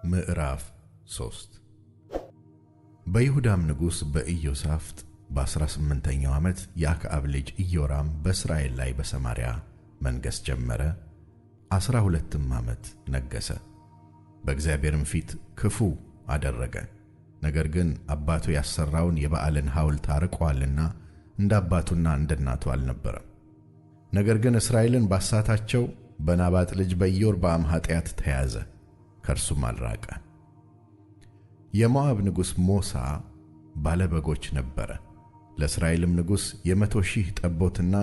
ምዕራፍ 3 በይሁዳም ንጉሥ በኢዮሳፍጥ በ18ኛው ዓመት የአክዓብ ልጅ ኢዮራም በእስራኤል ላይ በሰማርያ መንገሥ ጀመረ። 12ም ዓመት ነገሠ። በእግዚአብሔርም ፊት ክፉ አደረገ። ነገር ግን አባቱ ያሠራውን የበዓልን ሐውልት አርቆአልና እንደ አባቱና እንደ እናቱ አልነበረም። ነገር ግን እስራኤልን ባሳታቸው በናባጥ ልጅ በኢዮርብዓም ኃጢአት ተያዘ፣ ከእርሱም አልራቀ። የሞዓብ ንጉሥ ሞሳ ባለበጎች ነበረ። ለእስራኤልም ንጉሥ 100,000 ጠቦትና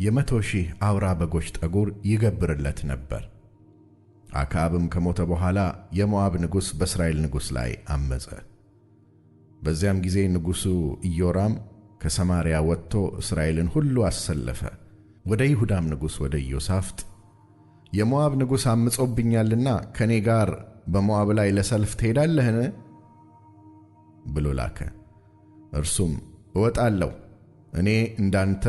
100,000 አውራ በጎች ጠጉር ይገብርለት ነበር። አክዓብም ከሞተ በኋላ የሞዓብ ንጉሥ በእስራኤል ንጉሥ ላይ አመፀ። በዚያም ጊዜ ንጉሡ ኢዮራም ከሰማርያ ወጥቶ እስራኤልን ሁሉ አሰለፈ። ወደ ይሁዳም ንጉሥ ወደ ኢዮሳፍጥ የሞዓብ ንጉሥ አምጾብኛልና ከኔ ጋር በሞዓብ ላይ ለሰልፍ ትሄዳለህን? ብሎ ላከ። እርሱም እወጣለሁ፣ እኔ እንዳንተ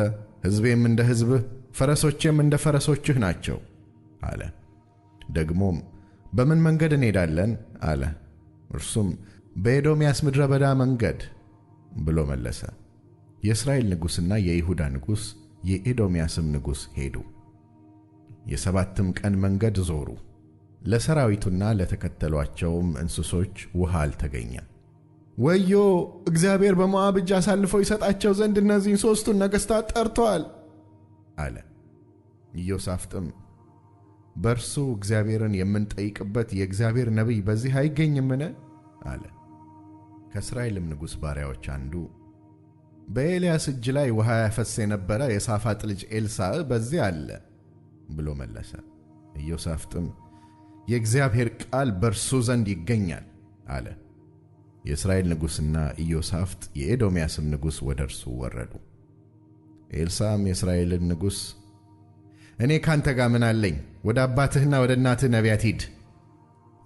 ሕዝቤም እንደ ሕዝብህ ፈረሶቼም እንደ ፈረሶችህ ናቸው አለ። ደግሞም በምን መንገድ እንሄዳለን አለ። እርሱም በኤዶምያስ ምድረ በዳ መንገድ ብሎ መለሰ። የእስራኤል ንጉሥና የይሁዳ ንጉሥ የኤዶምያስም ንጉሥ ሄዱ። የ7 ቀን መንገድ ዞሩ። ለሰራዊቱና ለተከተሏቸውም እንስሶች ውሃ አልተገኘም። ወዮ! እግዚአብሔር በሞዓብ እጅ አሳልፎ ይሰጣቸው ዘንድ እነዚህን 3ቱን ነገሥታት ጠርቶአል አለ። ኢዮሳፍጥም በእርሱ እግዚአብሔርን የምንጠይቅበት የእግዚአብሔር ነቢይ በዚህ አይገኝምን? አለ። ከእስራኤልም ንጉሥ ባሪያዎች አንዱ በኤልያስ እጅ ላይ ውሃ ያፈስ የነበረ የሳፋጥ ልጅ ኤልሳዕ በዚህ አለ ብሎ መለሰ። ኢዮሳፍጥም የእግዚአብሔር ቃል በእርሱ ዘንድ ይገኛል አለ። የእስራኤል ንጉሥና ኢዮሳፍጥ የኤዶምያስም ንጉሥ ወደ እርሱ ወረዱ። ኤልሳዕም የእስራኤልን ንጉሥ እኔ ካንተ ጋር ምን አለኝ? ወደ አባትህና ወደ እናትህ ነቢያት ሂድ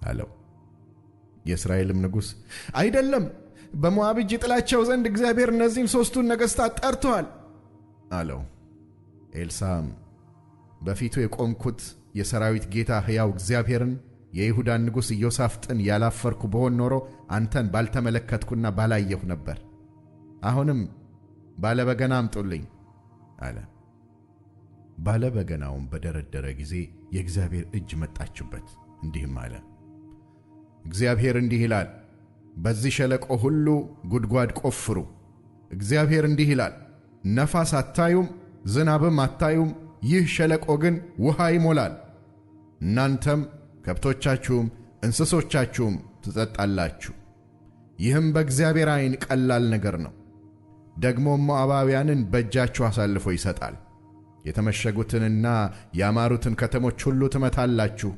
አለው። የእስራኤልም ንጉሥ አይደለም፣ በሞዓብ እጅ ጥላቸው ዘንድ እግዚአብሔር እነዚህን 3ቱን ነገሥታት ጠርቶአል አለው። ኤልሳዕም በፊቱ የቆምኩት የሰራዊት ጌታ ሕያው እግዚአብሔርን የይሁዳን ንጉሥ ኢዮሳፍጥን ያላፈርኩ ብሆን ኖሮ አንተን ባልተመለከትኩና ባላየሁ ነበር። አሁንም ባለበገና አምጡልኝ አለ። ባለበገናውም በደረደረ ጊዜ የእግዚአብሔር እጅ መጣችበት፣ እንዲህም አለ። እግዚአብሔር እንዲህ ይላል፣ በዚህ ሸለቆ ሁሉ ጉድጓድ ቆፍሩ። እግዚአብሔር እንዲህ ይላል፣ ነፋስ አታዩም፣ ዝናብም አታዩም፣ ይህ ሸለቆ ግን ውሃ ይሞላል። እናንተም ከብቶቻችሁም እንስሶቻችሁም ትጠጣላችሁ። ይህም በእግዚአብሔር ዓይን ቀላል ነገር ነው። ደግሞም ሞዓባውያንን በእጃችሁ አሳልፎ ይሰጣል። የተመሸጉትንና ያማሩትን ከተሞች ሁሉ ትመታላችሁ፣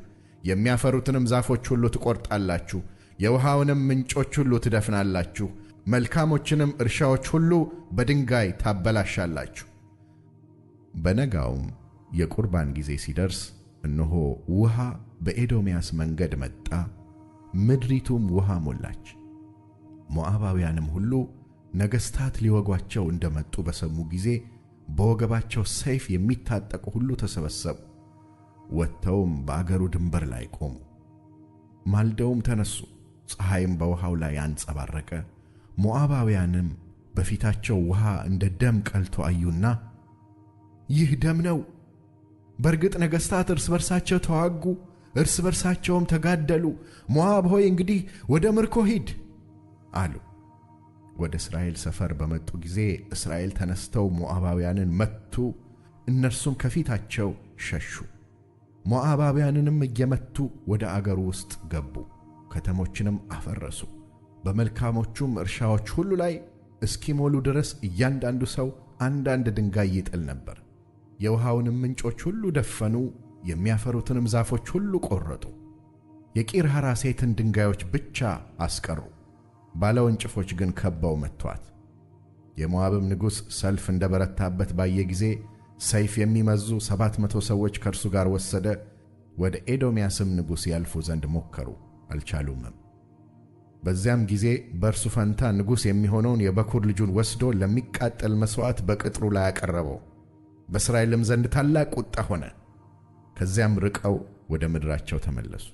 የሚያፈሩትንም ዛፎች ሁሉ ትቈርጣላችሁ፣ የውሃውንም ምንጮች ሁሉ ትደፍናላችሁ፣ መልካሞችንም እርሻዎች ሁሉ በድንጋይ ታበላሻላችሁ። በነጋውም የቁርባን ጊዜ ሲደርስ እነሆ ውሃ በኤዶምያስ መንገድ መጣ፣ ምድሪቱም ውሃ ሞላች። ሞዓባውያንም ሁሉ ነገሥታት ሊወጓቸው እንደመጡ በሰሙ ጊዜ በወገባቸው ሰይፍ የሚታጠቁ ሁሉ ተሰበሰቡ። ወጥተውም በአገሩ ድንበር ላይ ቆሙ። ማልደውም ተነሱ፣ ፀሐይም በውሃው ላይ አንጸባረቀ። ሞዓባውያንም በፊታቸው ውሃ እንደ ደም ቀልቶ አዩና ይህ ደም ነው፣ በእርግጥ ነገሥታት እርስ በርሳቸው ተዋጉ፣ እርስ በርሳቸውም ተጋደሉ። ሞዓብ ሆይ እንግዲህ ወደ ምርኮ ሂድ አሉ። ወደ እስራኤል ሰፈር በመጡ ጊዜ እስራኤል ተነስተው ሞዓባውያንን መቱ፣ እነርሱም ከፊታቸው ሸሹ። ሞዓባውያንንም እየመቱ ወደ አገሩ ውስጥ ገቡ፣ ከተሞችንም አፈረሱ። በመልካሞቹም እርሻዎች ሁሉ ላይ እስኪሞሉ ድረስ እያንዳንዱ ሰው አንዳንድ ድንጋይ ይጥል ነበር። የውሃውንም ምንጮች ሁሉ ደፈኑ፣ የሚያፈሩትንም ዛፎች ሁሉ ቈረጡ። የቂር ሐራሴትን ድንጋዮች ብቻ አስቀሩ፣ ባለወንጭፎች ግን ከበው መቱአት። የሞዓብም ንጉሥ ሰልፍ እንደ በረታበት ባየ ጊዜ ሰይፍ የሚመዙ 700 ሰዎች ከእርሱ ጋር ወሰደ። ወደ ኤዶምያስም ንጉሥ ያልፉ ዘንድ ሞከሩ፣ አልቻሉምም። በዚያም ጊዜ በእርሱ ፈንታ ንጉሥ የሚሆነውን የበኩር ልጁን ወስዶ ለሚቃጠል መሥዋዕት በቅጥሩ ላይ አቀረበው። በእስራኤልም ዘንድ ታላቅ ቁጣ ሆነ። ከዚያም ርቀው ወደ ምድራቸው ተመለሱ።